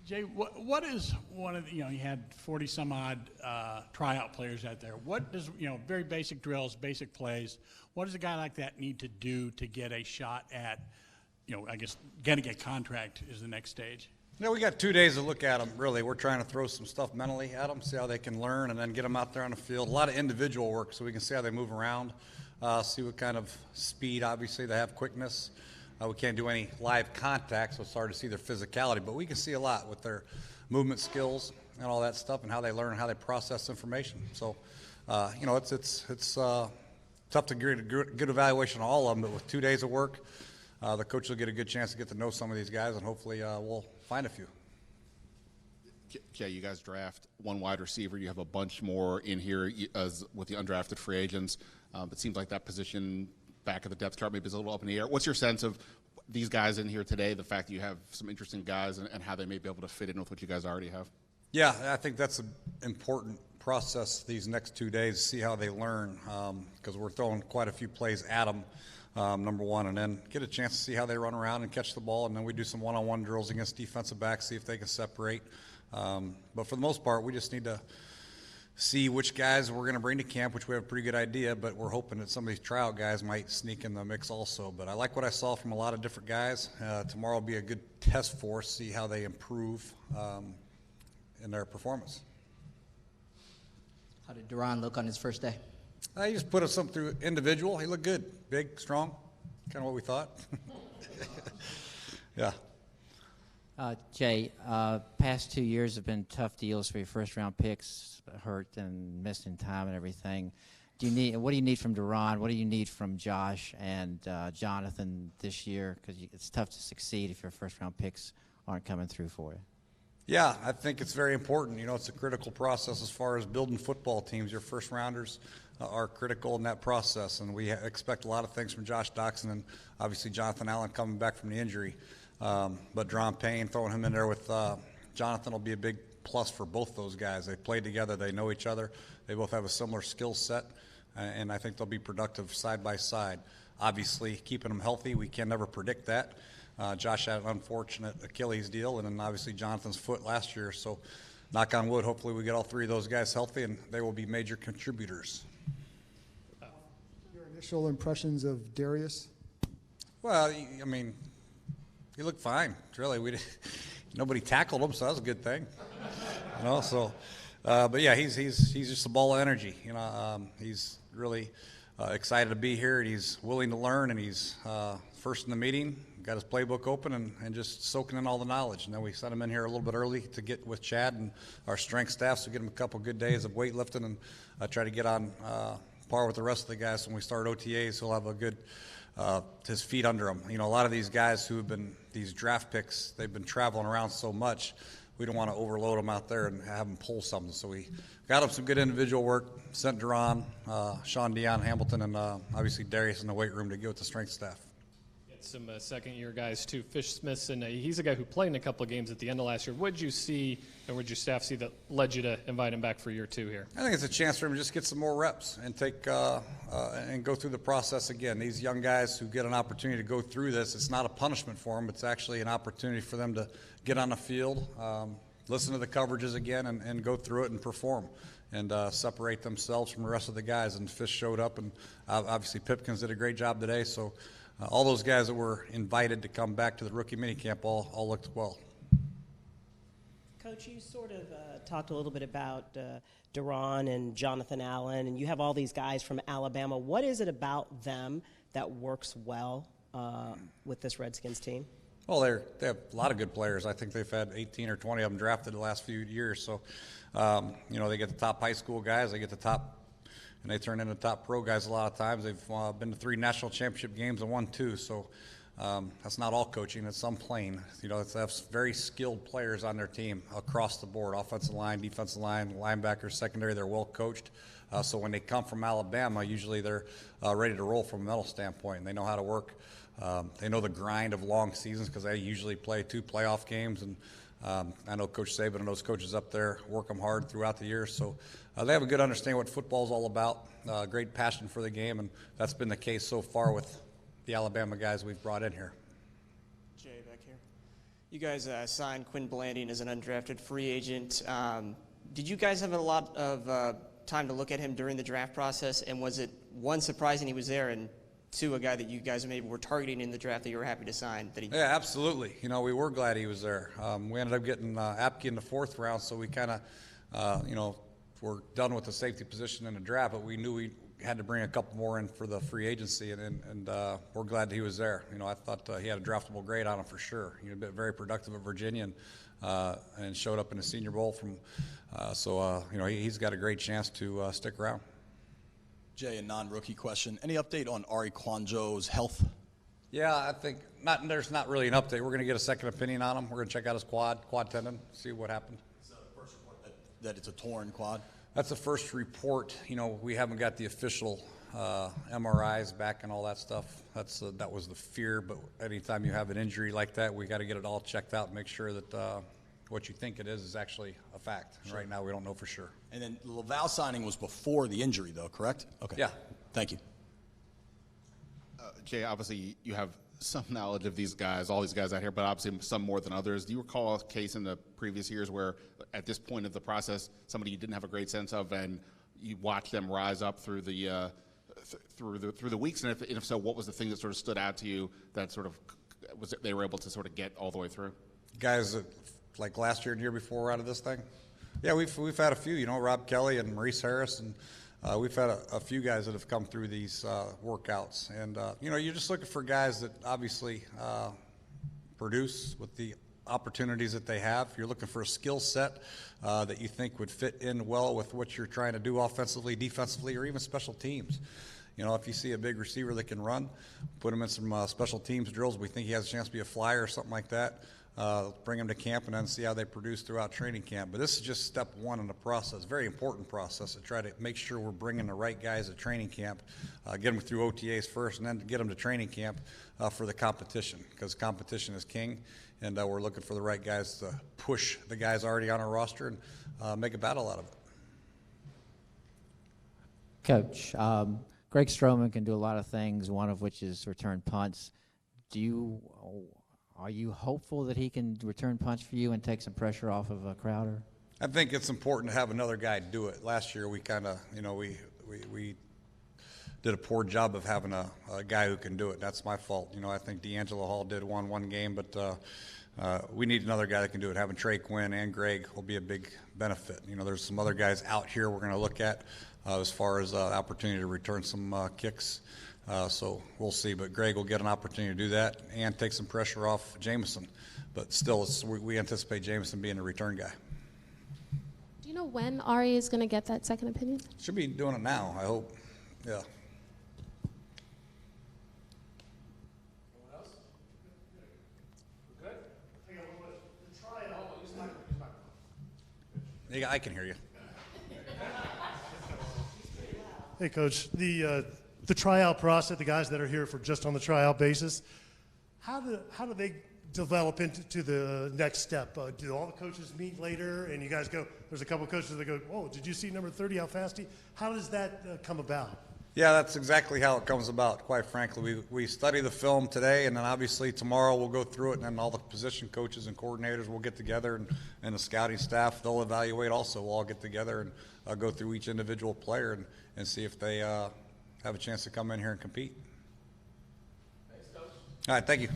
Jay, what is one of the, you had 40 some odd tryout players out there. What does, very basic drills, basic plays, what does a guy like that need to do to get a shot at, I guess getting a contract is the next stage? We got 2 days to look at them, really. We're trying to throw some stuff mentally at them, see how they can learn, and then get them out there on the field. A lot of individual work so we can see how they move around, see what kind of speed, obviously, they have, quickness. We can't do any live contact, so it's hard to see their physicality, but we can see a lot with their movement skills and all that stuff and how they learn and how they process information. So, it's tough to get a good evaluation on all of them, but with 2 days of work, the coach will get a good chance to get to know some of these guys, and hopefully we'll find a few. Jay, you guys draft one wide receiver. You have a bunch more in here with the undrafted free agents. It seems like that position back of the depth chart maybe is a little up in the air. What's your sense of these guys in here today, the fact that you have some interesting guys and how they may be able to fit in with what you guys already have? Yeah, I think that's an important process these next 2 days, see how they learn, because we're throwing quite a few plays at them, number one, and then get a chance to see how they run around and catch the ball, and then we do some one-on-one drills against defensive backs, see if they can separate. But for the most part, we just need to see which guys we're going to bring to camp, which we have a pretty good idea, but we're hoping that some of these tryout guys might sneak in the mix also. But I like what I saw from a lot of different guys. Tomorrow will be a good test for us, see how they improve in their performance. How did Duran look on his first day? He just put us up through individual. He looked good, big, strong, kind of what we thought. Yeah. Jay, past 2 years have been tough deals for your first-round picks, hurt and missing time and everything. What do you need from Duran? What do you need from Josh and Jonathan this year? Because it's tough to succeed if your first-round picks aren't coming through for you. Yeah, I think it's very important. It's a critical process as far as building football teams. Your first-rounders are critical in that process, and we expect a lot of things from Josh Doxson and obviously Jonathan Allen coming back from the injury. But Dron Payne, throwing him in there with Jonathan will be a big plus for both those guys. They played together. They know each other. They both have a similar skill set, and I think they'll be productive side by side. Obviously, keeping them healthy, we can never predict that. Josh had an unfortunate Achilles deal, and then obviously Jonathan's foot last year. So knock on wood, hopefully we get all three of those guys healthy, and they will be major contributors. Your initial impressions of Darius? Well, I mean, he looked fine. Really, nobody tackled him, so that was a good thing. But yeah, he's just a ball of energy. He's really excited to be here, and he's willing to learn, and he's first in the meeting, got his playbook open, and just soaking in all the knowledge. And then we sent him in here a little bit early to get with Chad and our strength staff, so get him a couple good days of weightlifting and try to get on par with the rest of the guys. So when we start OTAs, he'll have a good his feet under him. A lot of these guys who have been these draft picks, they've been traveling around so much, we don't want to overload them out there and have them pull something. So we got them some good individual work, sent Duran, Sean Dion, Hamilton, and obviously Darius in the weight room to go with the strength staff. Some second-year guys, too. Fish Smith's, and he's a guy who played in a couple of games at the end of last year. What did you see, and what did your staff see that led you to invite him back for year two here? I think it's a chance for him to just get some more reps and take and go through the process again. These young guys who get an opportunity to go through this, it's not a punishment for them. It's actually an opportunity for them to get on the field, listen to the coverages again, and go through it and perform and separate themselves from the rest of the guys. And Fish showed up, and obviously Pipkins did a great job today. So all those guys that were invited to come back to the rookie minicamp all looked well. Coach, you sort of talked a little bit about Duran and Jonathan Allen, and you have all these guys from Alabama. What is it about them that works well with this Redskins team? Well, they have a lot of good players. I think they've had 18 or 20 of them drafted the last few years. So, they get the top high school guys. They get the top, and they turn into top pro guys a lot of times. They've been to 3 national championship games and won 2. So that's not all coaching. It's some playing. They have very skilled players on their team across the board, offensive line, defensive line, linebackers, secondary. They're well coached. So when they come from Alabama, usually they're ready to roll from a mental standpoint, and they know how to work. They know the grind of long seasons because they usually play 2 playoff games, and I know Coach Saban and those coaches up there work them hard throughout the year. So they have a good understanding what football is all about, great passion for the game, and that's been the case so far with the Alabama guys we've brought in here. Jay, back here. You guys signed Quinn Blanding as an undrafted free agent. Did you guys have a lot of time to look at him during the draft process? And was it, one, surprising he was there, and two, a guy that you guys maybe were targeting in the draft that you were happy to sign? That he... Yeah, absolutely. You know, we were glad he was there. We ended up getting Apke in the 4th round, so we kind of, you know, we're done with the safety position in the draft, but we knew we had to bring a couple more in for the free agency, and we're glad he was there. You know, I thought he had a draftable grade on him for sure. He had been very productive at Virginia and showed up in the Senior Bowl from. You know, he's got a great chance to stick around. Jay, a non-rookie question. Any update on Ari Kwanjo's health? Yeah, I think there's not really an update. We're going to get a second opinion on him. We're going to check out his quad tendon, see what happened. Is that the first report that it's a torn quad? That's the first report. You know, we haven't got the official MRIs back and all that stuff. That was the fear. But anytime you have an injury like that, we got to get it all checked out and make sure that what you think it is actually a fact. Sure. Right now, we don't know for sure. And then the Laval signing was before the injury, though, correct? Okay. Yeah. Thank you. Jay, obviously you have some knowledge of these guys, all these guys out here, but obviously some more than others. Do you recall a case in the previous years where at this point of the process, somebody you didn't have a great sense of, and you watched them rise up through the through the weeks? And if so, what was the thing that sort of stood out to you that sort of they were able to sort of get all the way through? Guys that, like last year and year before, were out of this thing? Yeah, we've had a few. You know, Rob Kelly and Maurice Harris, and we've had a few guys that have come through these workouts. And you know, you're just looking for guys that obviously produce with the opportunities that they have. You're looking for a skill set that you think would fit in well with what you're trying to do offensively, defensively, or even special teams. You know, if you see a big receiver that can run, put him in some special teams drills. We think he has a chance to be a flyer or something like that. Bring them to camp and then see how they produce throughout training camp. But this is just step one in the process, very important process to try to make sure we're bringing the right guys at training camp, get them through OTAs first, and then get them to training camp for the competition, because competition is king, and we're looking for the right guys to push the guys already on our roster and make a battle out of it. Coach, Greg Stroman can do a lot of things, one of which is return punts. Are you hopeful that he can return punts for you and take some pressure off of Crowder? I think it's important to have another guy do it. Last year we kind of, you know, we did a poor job of having a guy who can do it. That's my fault. You know, I think D'Angelo Hall did one game, but we need another guy that can do it. Having Trey Quinn and Greg will be a big benefit. You know, there's some other guys out here we're going to look at as far as opportunity to return some kicks. So we'll see, but Greg will get an opportunity to do that and take some pressure off Jameson. But still, we anticipate Jameson being a return guy. Do you know when Ari is going to get that second opinion? Should be doing it now, I hope. Yeah. Anyone else? We're good? The trial. Yeah, I can hear you. Hey, Coach. The tryout process, the guys that are here for just on the tryout basis, how do they develop into the next step? Do all the coaches meet later and you guys go, there's a couple of coaches that go, oh, did you see number 30, how fast how does that come about? Yeah, that's exactly how it comes about, quite frankly. We study the film today, and then obviously tomorrow we'll go through it, and then all the position coaches and coordinators will get together, and the scouting staff, they'll evaluate also. We'll all get together and go through each individual player and see if they have a chance to come in here and compete. Thanks, Coach. All right, thank you.